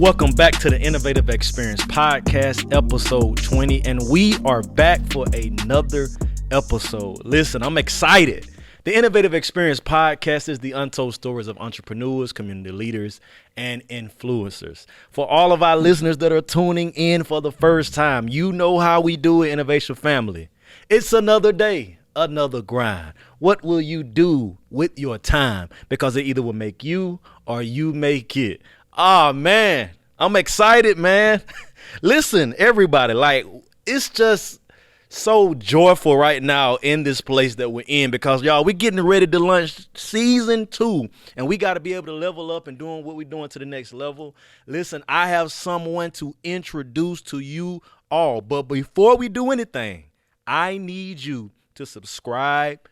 Welcome back to the Innovative Experience Podcast, episode 20, and we are back for another episode. Listen, I'm excited. The Innovative Experience Podcast is the untold stories of entrepreneurs, community leaders, and influencers. For all of our listeners that are tuning in for the first time, you know how we do it, Innovation Family. It's another day, another grind. What will you do with your time? Because it either will make you or you make it. Oh, man, I'm excited, man. Listen, everybody, it's just so joyful right now in this place that we're in because, y'all, we're getting ready to launch season 2, and we got to be able to level up and doing what we're doing to the next level. Listen, I have someone to introduce to you all, but before we do anything, I need you to subscribe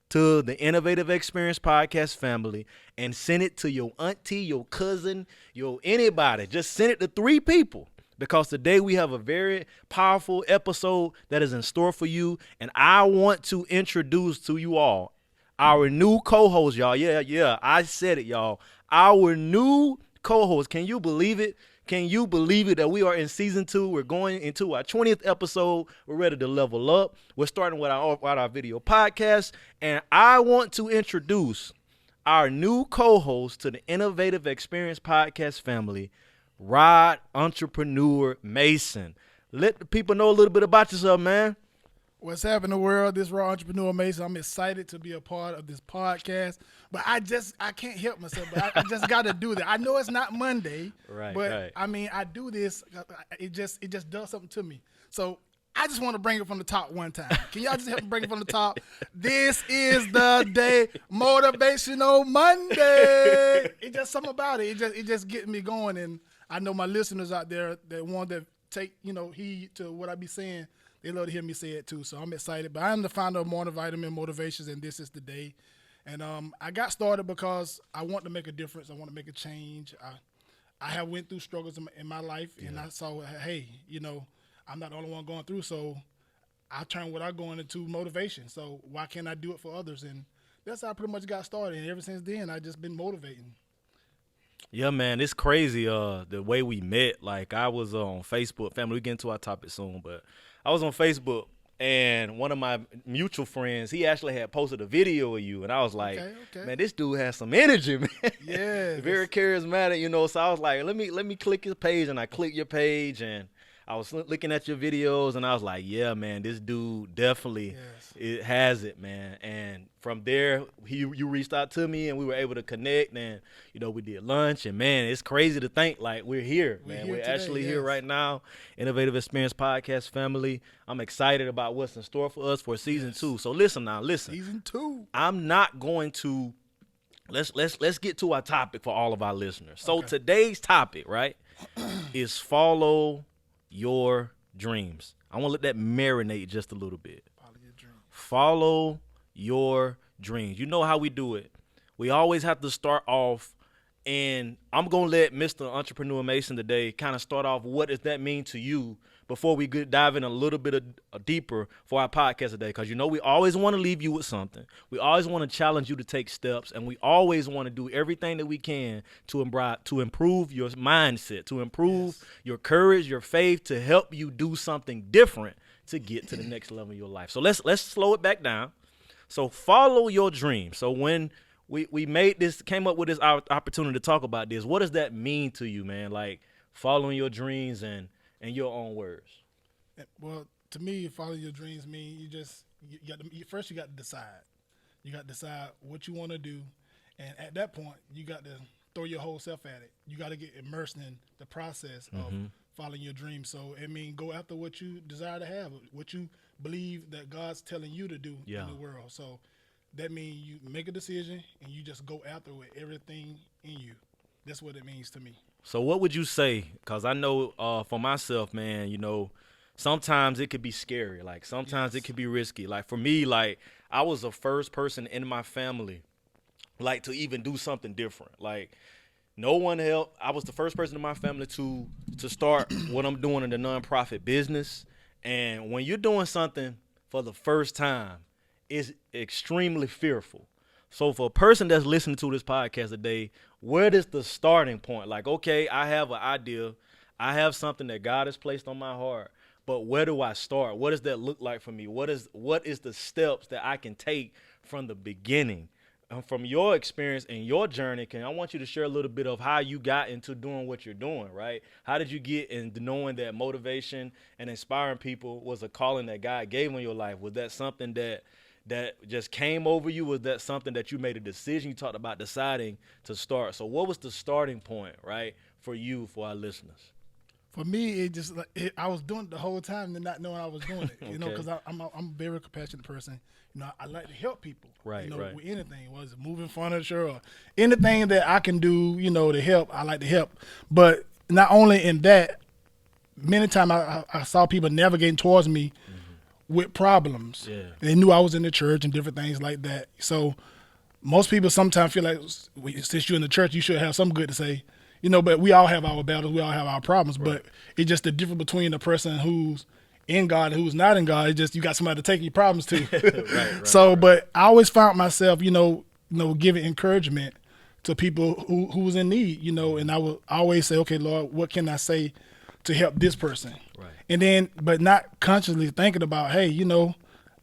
to the Innovative Experience Podcast family and send it to your auntie, your cousin, your anybody. Just send it to 3 people because today we have a very powerful episode that is in store for you. And I want to introduce to you all our new co-host, y'all. Yeah, I said it, y'all. Our new co-host. Can you believe it? Can you believe it that we are in season 2? We're going into our 20th episode. We're ready to level up. We're starting with our video podcast. And I want to introduce our new co-host to the Innovative Experience Podcast family, Rod Entrepreneur Mason. Let the people know a little bit about yourself, man. What's happening, world? This Raw Entrepreneur Mason. I'm excited to be a part of this podcast, but I can't help myself. But I just got to do that. I know it's not Monday, but I mean, I do this. It just does something to me. So I just want to bring it from the top one time. Can y'all just help me bring it from the top? This is the day, Motivational Monday. It's just something about it. It just getting me going, and I know my listeners out there that want to take heed to what I be saying. They love to hear me say it too, so I'm excited. But I am the founder of Morning Vitamin Motivations, and this is the day. And I got started because I want to make a difference. I want to make a change. I have went through struggles in my life, and I saw, hey, I'm not the only one going through, so I turned what I'm going into motivation. So why can't I do it for others? And that's how I pretty much got started. And ever since then, I've just been motivating. Yeah, man, it's crazy the way we met. Like, I was on Facebook. Family, we get into our topic soon, but I was on Facebook, and one of my mutual friends, he actually had posted a video of you, and I was like, okay. Man, this dude has some energy, man. Yeah. Very charismatic, so I was like, let me click his page, and I clicked your page, and I was looking at your videos, and I was like, yeah, man, this dude definitely it has it, man. And from there, you reached out to me, and we were able to connect, and, we did lunch. And, man, it's crazy to think, like, we're here, man. We're actually here right now, Innovative Experience Podcast family. I'm excited about what's in store for us for season 2. So listen. Season 2. I'm not going to – let's get to our topic for all of our listeners. So today's topic, right, is follow – your dreams. I want to let that marinate just a little bit. Follow your dreams. You know how we do it. We always have to start off, and I'm going to let Mr. Entrepreneur Mason today kind of start off, what does that mean to you before we dive in a little bit deeper for our podcast today? Because, we always want to leave you with something. We always want to challenge you to take steps, and we always want to do everything that we can to improve your mindset, to improve your courage, your faith, to help you do something different to get to the next level of your life. So let's slow it back down. So follow your dream. So when we came up with this opportunity to talk about this, what does that mean to you, man? Like, following your dreams and in your own words. Well, to me, following your dreams mean you got to decide. You got to decide what you want to do, and at that point, you got to throw your whole self at it. You got to get immersed in the process of following your dreams. So, go after what you desire to have, what you believe that God's telling you to do in the world. So, that means you make a decision and you just go after it with everything in you. That's what it means to me. So what would you say? Because I know for myself, man, sometimes it could be scary. Like, sometimes it could be risky. Like, for me, like, I was the first person in my family, like, to even do something different. Like, no one helped. I was the first person in my family to start what I'm doing in the nonprofit business. And when you're doing something for the first time, it's extremely fearful. So for a person that's listening to this podcast today, where is the starting point? Like, okay, I have an idea. I have something that God has placed on my heart. But where do I start? What does that look like for me? What is the steps that I can take from the beginning? From your experience and your journey, I want you to share a little bit of how you got into doing what you're doing, right? How did you get into knowing that motivation and inspiring people was a calling that God gave in your life? Was that something that just came over you? Was that something that you made a decision? You talked about deciding to start. So what was the starting point, right, for you, for our listeners? For me, it just I was doing it the whole time and not knowing I was doing it, you know, because I'm a very compassionate person. You know, I like to help people, right, you know, right. with anything, whether it's moving furniture or anything that I can do, you know, to help. I like to help. But not only in that, many times I saw people navigating towards me with problems. Yeah. They knew I was in the church and different things like that. So most people sometimes feel like since you're in the church, you should have something good to say. You know, but we all have our battles, we all have our problems, right. But it's just the difference between the person who's in God and who's not in God. It's just you got somebody to take your problems to. right, so, right. But I always found myself, you know, giving encouragement to people who was in need, you know, and I would always say, okay, Lord, what can I say to help this person? Right. And then, but not consciously thinking about, hey, you know,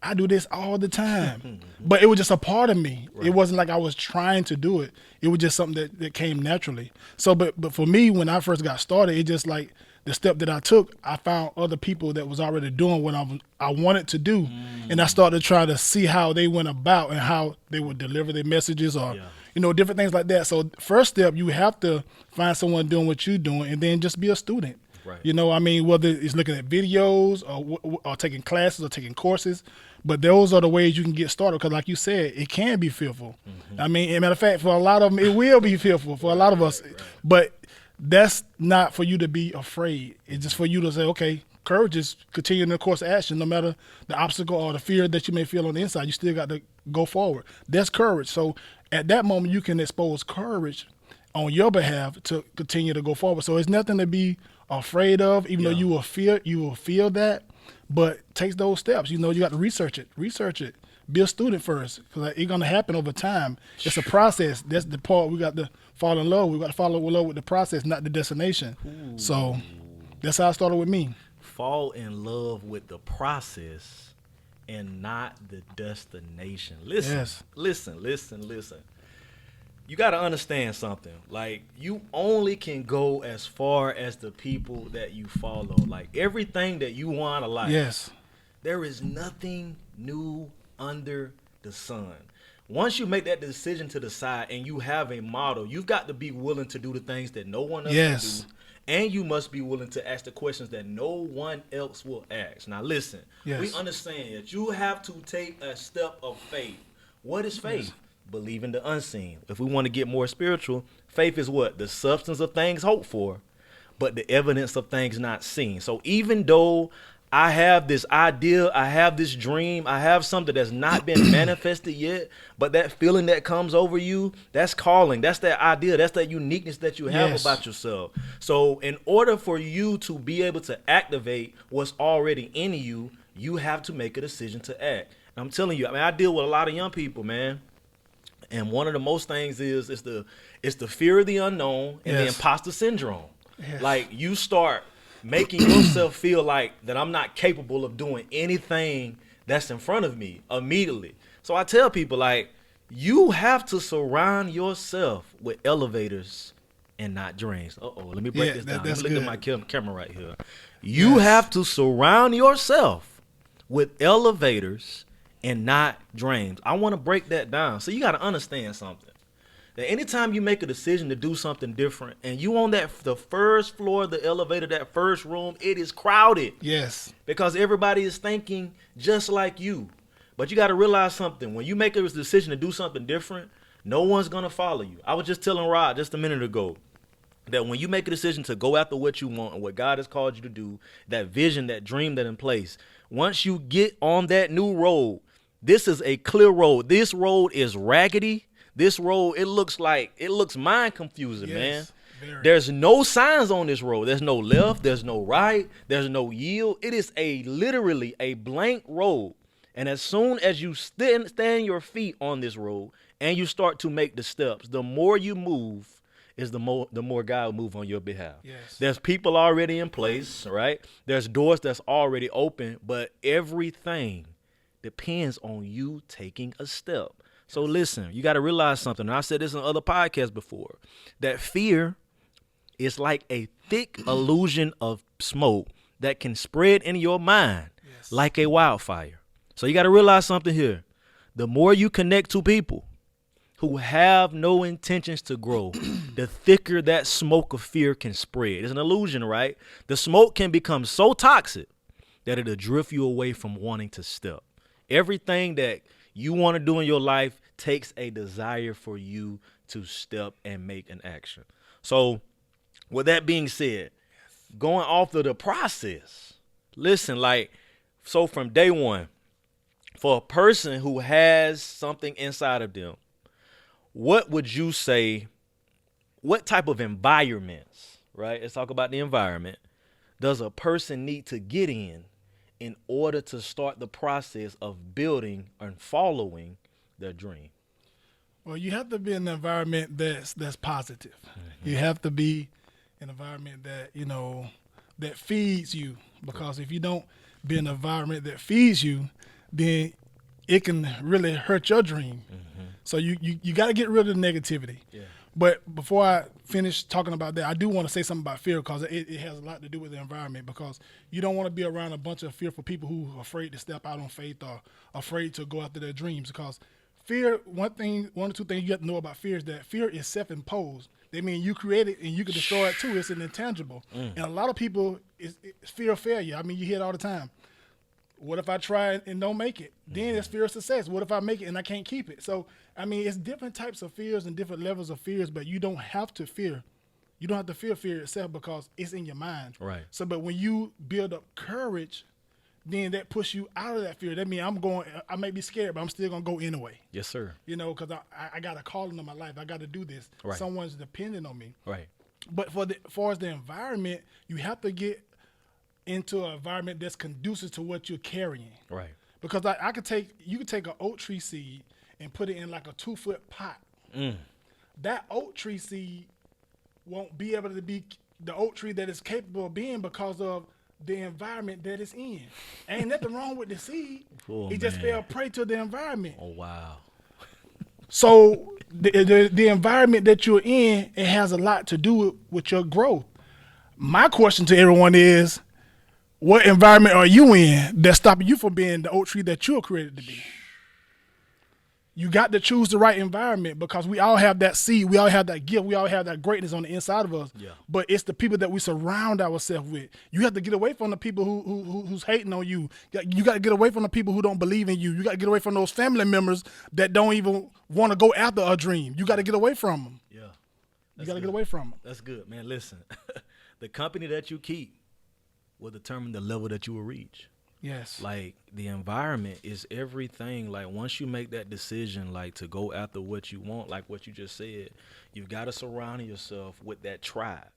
I do this all the time. But it was just a part of me. Right. It wasn't like I was trying to do it. It was just something that came naturally. So, but for me, when I first got started, it just like the step that I took, I found other people that was already doing what I wanted to do. And I started trying to see how they went about and how they would deliver their messages or, you know, different things like that. So first step, you have to find someone doing what you're doing and then just be a student. Right. You know, I mean, whether it's looking at videos or taking classes or taking courses, but those are the ways you can get started. Because like you said, it can be fearful. I mean, as a matter of fact, for a lot of them, it will be fearful for a lot of us. Right. But that's not for you to be afraid. It's just for you to say, okay, courage is continuing the course of action. No matter the obstacle or the fear that you may feel on the inside, you still got to go forward. That's courage. So at that moment, you can expose courage on your behalf to continue to go forward. So it's nothing to be afraid of, even though you will feel that, but take those steps. You know, you got to research it, be a student first, because it's going to happen over time. It's a process. That's the part we got to fall in love. We got to fall in love with the process, not the destination. Ooh. So that's how it started with me. Fall in love with the process and not the destination. Listen. You got to understand something. Like, you only can go as far as the people that you follow. Like, everything that you want to like. Yes. There is nothing new under the sun. Once you make that decision to decide and you have a model, you've got to be willing to do the things that no one else can do. And you must be willing to ask the questions that no one else will ask. Now, listen. Yes. We understand that you have to take a step of faith. What is faith? Yes. Believe in the unseen. If we want to get more spiritual, faith is what? The substance of things hoped for, but the evidence of things not seen. So even though I have this idea, I have this dream, I have something that's not been manifested yet, but that feeling that comes over you, that's calling. That's that idea. That's that uniqueness that you have about yourself. So in order for you to be able to activate what's already in you, you have to make a decision to act. And I'm telling you, I mean, I deal with a lot of young people, man. And one of the most things is the fear of the unknown and the imposter syndrome. Yes. Like, you start making yourself feel like that I'm not capable of doing anything that's in front of me immediately. So I tell people, like, you have to surround yourself with elevators and not drains. Let me break this down. Let me look at my camera right here. You have to surround yourself with elevators and not drains. I want to break that down. So you got to understand something. That anytime you make a decision to do something different and you on the first floor of the elevator, that first room, it is crowded. Yes. Because everybody is thinking just like you. But you got to realize something. When you make a decision to do something different, no one's going to follow you. I was just telling Rod just a minute ago that when you make a decision to go after what you want and what God has called you to do, that vision, that dream that in place, once you get on that new road, this is a clear road. This road is raggedy. This road, it looks mind confusing, man. Very. There's no signs on this road. There's no left. There's no right. There's no yield. It is literally a blank road. And as soon as you stand your feet on this road and you start to make the steps, the more you move is the more God will move on your behalf. Yes. There's people already in place, right? There's doors that's already open, but everything depends on you taking a step. So listen, you got to realize something. And I said this in other podcasts before, that fear is like a thick illusion of smoke that can spread in your mind like a wildfire. So you got to realize something here. The more you connect to people who have no intentions to grow, the thicker that smoke of fear can spread. It's an illusion, right? The smoke can become so toxic that it'll drift you away from wanting to step. Everything that you want to do in your life takes a desire for you to step and make an action. So with that being said, going off of the process, listen, so from day one, for a person who has something inside of them, what would you say, what type of environments, right? Let's talk about the environment. Does a person need to get in order to start the process of building and following their dream? Well, you have to be in an environment that's positive. Mm-hmm. You have to be in an environment that, that feeds you, because if you don't be in an environment that feeds you, then it can really hurt your dream. Mm-hmm. So you got to get rid of the negativity. Yeah. But before I finish talking about that, I do want to say something about fear, because it has a lot to do with the environment, because you don't want to be around a bunch of fearful people who are afraid to step out on faith or afraid to go after their dreams. Because fear, one or two things you have to know about fear is that fear is self-imposed. They mean you create it and you can destroy it too. It's an intangible. And a lot of people, it's fear of failure. I mean, you hear it all the time. What if I try and don't make it? Then it's fear of success. What if I make it and I can't keep it? So, I mean, it's different types of fears and different levels of fears, but you don't have to fear. You don't have to fear itself, because it's in your mind. Right. So, but when you build up courage, then that pushes you out of that fear. That means I may be scared, but I'm still going to go anyway. Yes, sir. Because I got a calling in my life. I got to do this. Right. Someone's depending on me. Right. But as far as the environment, you have to get into an environment that's conducive to what you're carrying. Right. Because you could take an oak tree seed and put it in like a 2-foot pot. That oak tree seed won't be able to be the oak tree that it's capable of being because of the environment that it's in. Ain't nothing wrong with the seed. It just fell prey to the environment. Oh, wow. So the environment that you're in, it has a lot to do with your growth. My question to everyone is, what environment are you in that's stopping you from being the oak tree that you're created to be? You got to choose the right environment, because we all have that seed. We all have that gift. We all have that greatness on the inside of us. Yeah. But it's the people that we surround ourselves with. You have to get away from the people who's hating on you. You got to get away from the people who don't believe in you. You got to get away from those family members that don't even want to go after a dream. You got to get away from them. Yeah. You got to get away from them. That's good, man. Listen, the company that you keep will determine the level that you will reach. Yes. Like, the environment is everything. Like, once you make that decision, like, to go after what you want, like what you just said, you've got to surround yourself with that tribe.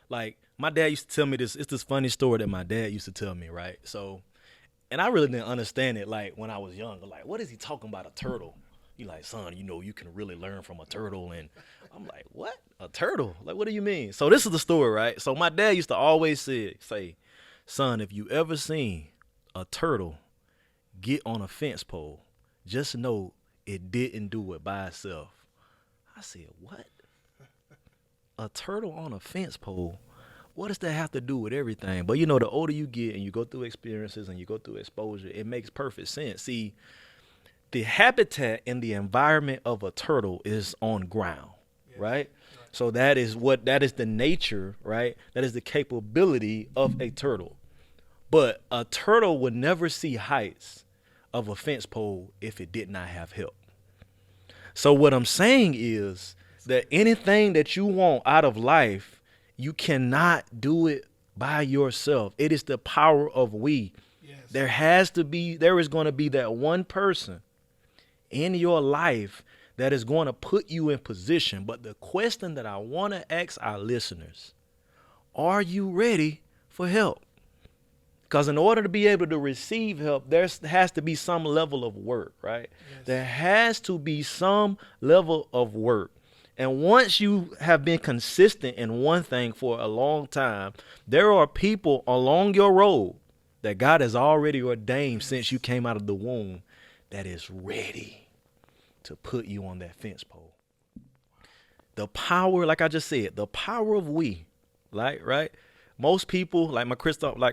Like, my dad used to tell me this. It's this funny story that my dad used to tell me, right? So, and I really didn't understand it, like, when I was younger. Like, what is he talking about, a turtle? He like, son, you can really learn from a turtle. And I'm like, what? A turtle? Like, what do you mean? So this is the story, right? So my dad used to always say, son, if you ever seen a turtle get on a fence pole, just know it didn't do it by itself. I said, what? A turtle on a fence pole? What does that have to do with everything? But the older you get and you go through experiences and you go through exposure, it makes perfect sense. See, the habitat and the environment of a turtle is on ground, right? So that is the nature, right? That is the capability of a turtle. But a turtle would never see heights of a fence pole if it did not have help. So what I'm saying is that anything that you want out of life, you cannot do it by yourself. It is the power of we. Yes. There is going to be that one person in your life that is going to put you in position. But the question that I want to ask our listeners, are you ready for help? Because in order to be able to receive help, there has to be some level of work, right? Yes. There has to be some level of work. And once you have been consistent in one thing for a long time, there are people along your road that God has already ordained since you came out of the womb that is ready to put you on that fence pole. The power, like I just said, the power of we, like, right? Most people, like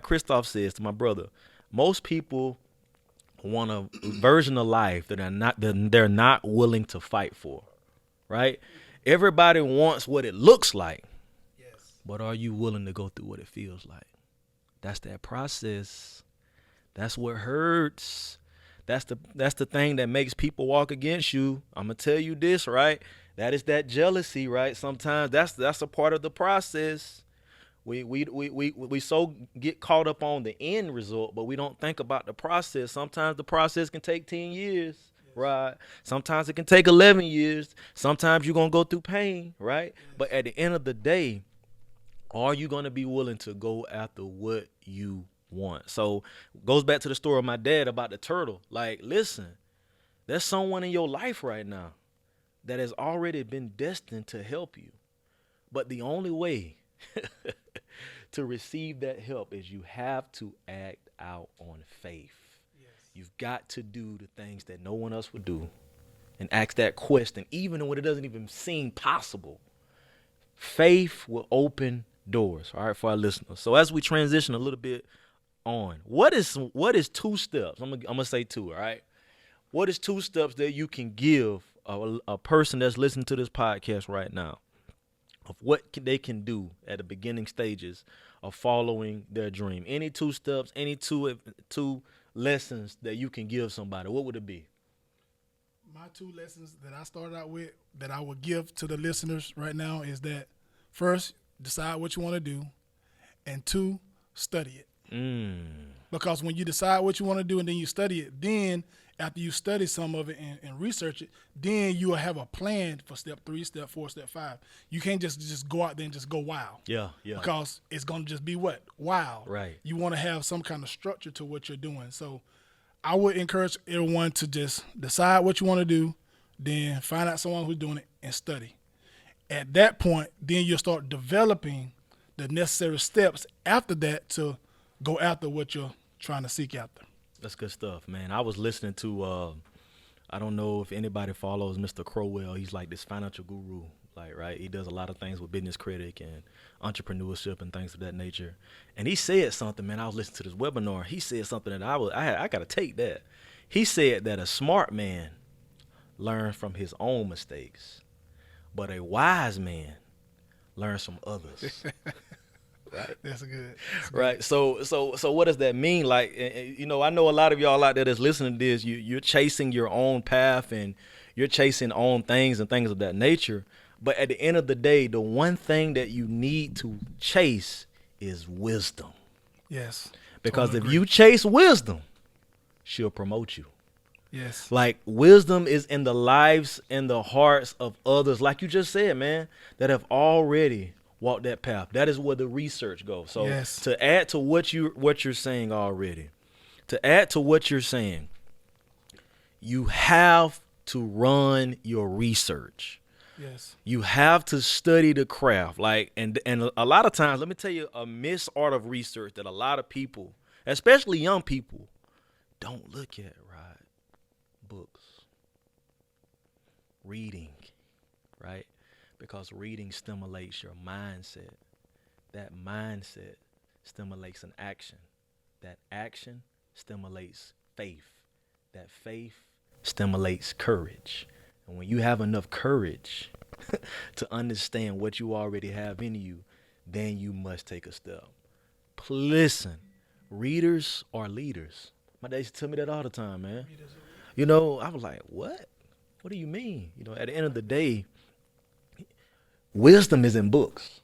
Christoph says to my brother, most people want a version of life that they're not willing to fight for, right? Everybody wants what it looks like, yes. But are you willing to go through what it feels like? That's that process. That's what hurts. That's the thing that makes people walk against you. I'm gonna tell you this, right? That is that jealousy, right? Sometimes that's a part of the process. We so get caught up on the end result, but we don't think about the process. Sometimes the process can take 10 years, yes. Right? Sometimes it can take 11 years. Sometimes you're going to go through pain, right? Yes. But at the end of the day, are you going to be willing to go after what you want? So it goes back to the story of my dad about the turtle. Like, listen, there's someone in your life right now that has already been destined to help you. But the only way to receive that help is you have to act out on faith. Yes. You've got to do the things that no one else would do and ask that question, even when it doesn't even seem possible. Faith will open doors, all right, for our listeners. So as we transition a little bit on, what is 2 steps? I'm gonna say 2, all right? What is 2 steps that you can give a person that's listening to this podcast right now of what they can do at the beginning stages of following their dream? Any 2 steps, any two lessons that you can give somebody, what would it be? My 2 lessons that I started out with that I would give to the listeners right now is that, first, decide what you want to do, and 2, study it. Because when you decide what you want to do and then you study it, then after you study some of it and research it, then you will have a plan for step 3, step 4, step 5. You can't just go out there and just go wild. Yeah. Because it's going to just be what? Wild. Right. You want to have some kind of structure to what you're doing. So I would encourage everyone to just decide what you want to do, then find out someone who's doing it and study. At that point, then you'll start developing the necessary steps after that to go after what you're trying to seek after. That's good stuff, man. I was listening to, I don't know if anybody follows Mr. Crowell. He's like this financial guru, like, right? He does a lot of things with Business Critic and entrepreneurship and things of that nature. And he said something, man. I was listening to this webinar. He said something that I got to take that. He said that a smart man learns from his own mistakes, but a wise man learns from others. Right. That's good. Right. So what does that mean? Like, I know a lot of y'all out there that's listening to this, you're chasing your own path and you're chasing own things and things of that nature. But at the end of the day, the one thing that you need to chase is wisdom. Yes. Because if you chase wisdom, she'll promote you. Yes. Like, wisdom is in the lives and the hearts of others, like you just said, man, that have already walk that path. That is where the research goes. So yes. To add to what you're saying already, you have to run your research. Yes. You have to study the craft. Like, and a lot of times, let me tell you a missed art of research that a lot of people, especially young people, don't look at, right? Books. Reading, right? Because reading stimulates your mindset. That mindset stimulates an action. That action stimulates faith. That faith stimulates courage. And when you have enough courage to understand what you already have in you, then you must take a step. Listen, readers are leaders. My dad used to tell me that all the time, man. I was like, what? What do you mean? At the end of the day, wisdom is in books.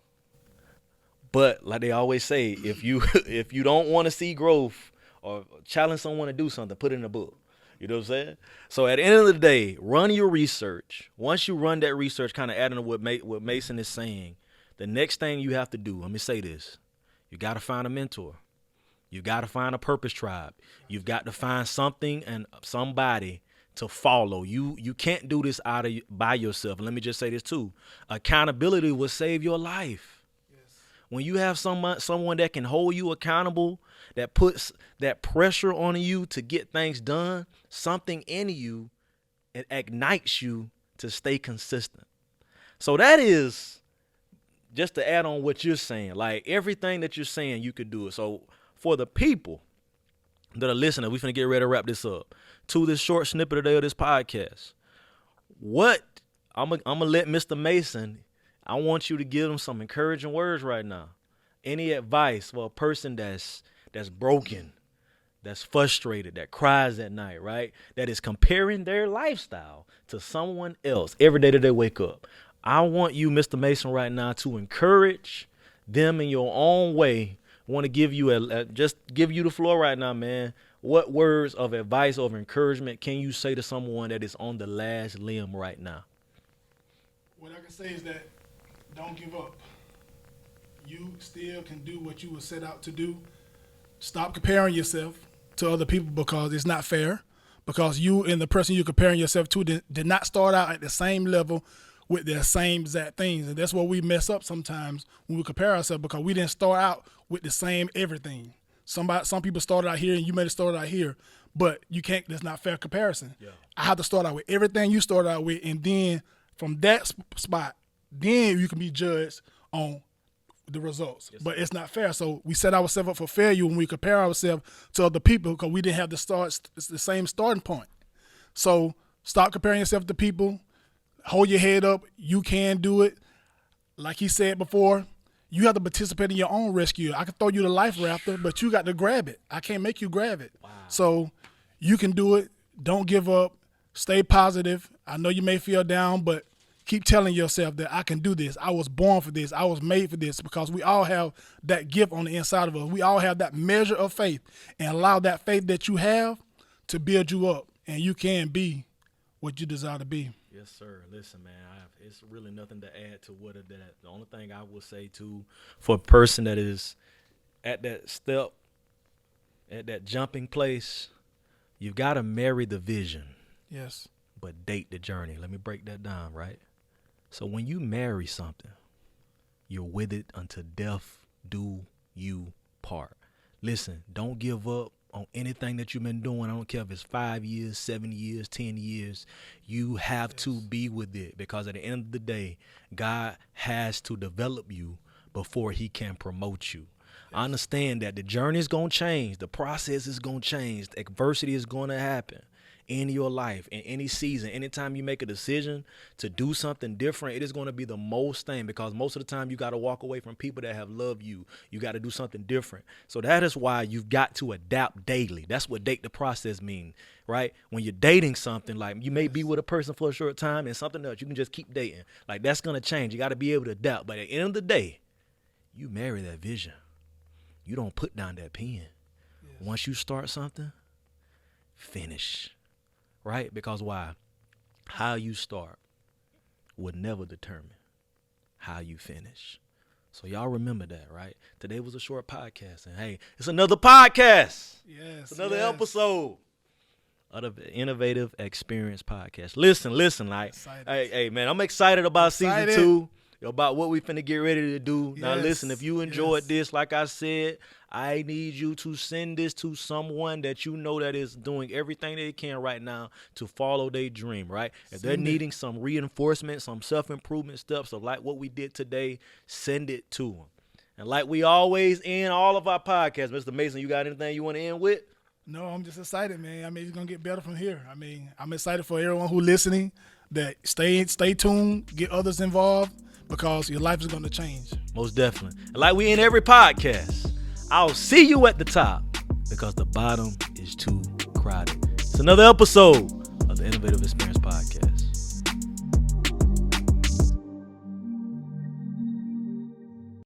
But like they always say, if you don't want to see growth or challenge someone to do something, put it in a book. You know what I'm saying? So at the end of the day, run your research. Once you run that research, kind of adding to what Mason is saying, the next thing you have to do, let me say this, you got to find a mentor. You got to find a purpose tribe. You've got to find something and somebody to follow. You can't do this by yourself. And let me just say this too. Accountability will save your life. Yes. When you have someone that can hold you accountable, that puts that pressure on you to get things done, something in you, it ignites you to stay consistent. So that is, just to add on what you're saying, like everything that you're saying, you could do it. So for the people that are listening, we're finna get ready to wrap this up. To this short snippet today of this podcast, what I'm gonna let Mr. Mason, I want you to give him some encouraging words right now. Any advice for a person that's broken, that's frustrated, that cries at night, right? That is comparing their lifestyle to someone else every day that they wake up. I want you, Mr. Mason, right now to encourage them in your own way. I want to give you just give you the floor right now, man. What words of advice or of encouragement can you say to someone that is on the last limb right now? What I can say is that don't give up. You still can do what you were set out to do. Stop comparing yourself to other people because it's not fair. Because you and the person you're comparing yourself to did not start out at the same level with the same exact things. And that's where we mess up sometimes when we compare ourselves, because we didn't start out with the same everything. Some people started out here and you may have started out here, but you can't. That's not fair comparison. Yeah. I have to start out with everything you started out with, and then from that spot, then you can be judged on the results. Yes, but it's not fair. So we set ourselves up for failure when we compare ourselves to other people because we didn't have the same starting point. So stop comparing yourself to people. Hold your head up. You can do it. Like he said before, you have to participate in your own rescue. I can throw you the life rafter, but you got to grab it. I can't make you grab it. Wow. So you can do it. Don't give up. Stay positive. I know you may feel down, but keep telling yourself that I can do this. I was born for this. I was made for this, because we all have that gift on the inside of us. We all have that measure of faith, and allow that faith that you have to build you up, and you can be what you desire to be. Yes, sir. Listen, man, it's really nothing to add to what that. The only thing I will say too, for a person that is at that step, at that jumping place, you've got to marry the vision. Yes. But date the journey. Let me break that down, right? So when you marry something, you're with it until death do you part. Listen, don't give up on anything that you've been doing. I don't care if it's 5 years, 7 years, 10 years. You have to be with it, because at the end of the day, God has to develop you before he can promote you. I understand that the journey is going to change. The process is going to change. The adversity is going to happen in your life, in any season. Anytime you make a decision to do something different, it is going to be the most thing, because most of the time you got to walk away from people that have loved you. You got to do something different. So that is why you've got to adapt daily. That's what date the process means, right? When you're dating something, like you may be with a person for a short time and something else, you can just keep dating. Like that's going to change. You got to be able to adapt. But at the end of the day, you marry that vision. You don't put down that pen. Yes. Once you start something, finish. Right? Because why? How you start would never determine how you finish. So y'all remember that, right? Today was a short podcast, and hey, it's another podcast. Yes. It's another episode of the Innovative Experience Podcast. Listen, like, hey, man, I'm excited about season 2. About what we finna get ready to do. Yes. Now listen, if you enjoyed this, like I said, I need you to send this to someone that you know that is doing everything they can right now to follow their dream, right? If they're needing some reinforcement, some self-improvement steps of like what we did today, send it to them. And like we always end all of our podcasts, Mr. Mason, you got anything you want to end with? No, I'm just excited, man. I mean, it's going to get better from here. I mean, I'm excited for everyone who's listening that stay tuned, get others involved, because your life is going to change. Most definitely. And like we in every podcast, I'll see you at the top, because the bottom is too crowded. It's another episode of the Innovative Experience.